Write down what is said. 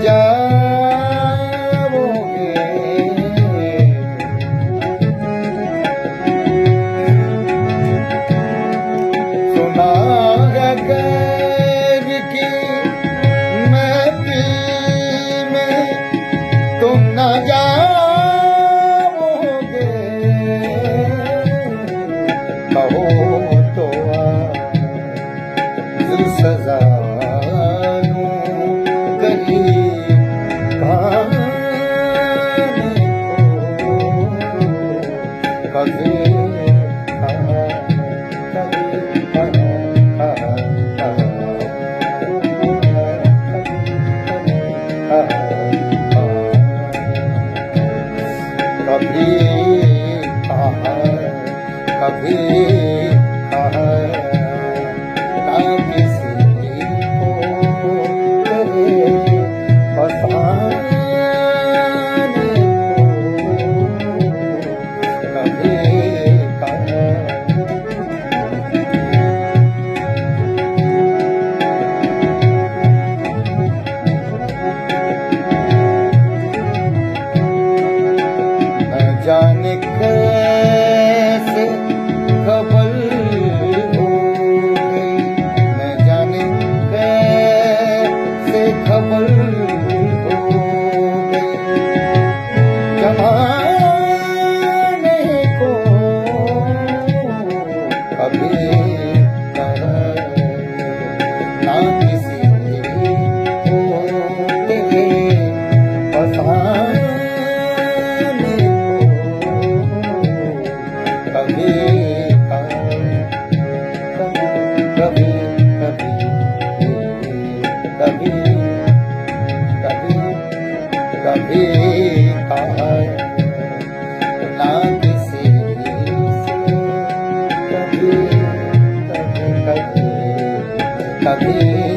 जाओगे। सुना है गैर की महफिल में तुम न जाओगे। कहो तो आज सजा कभी किसी को तेरे फसाने को कभी न जाने कैसे खबर हो गई, न जाने कैसे खबर हो गई। जमाने को कभी ना किसी को तेरे फसाने को कभी कभी कभी कभी कभी ना किसी से कभी कभी कभी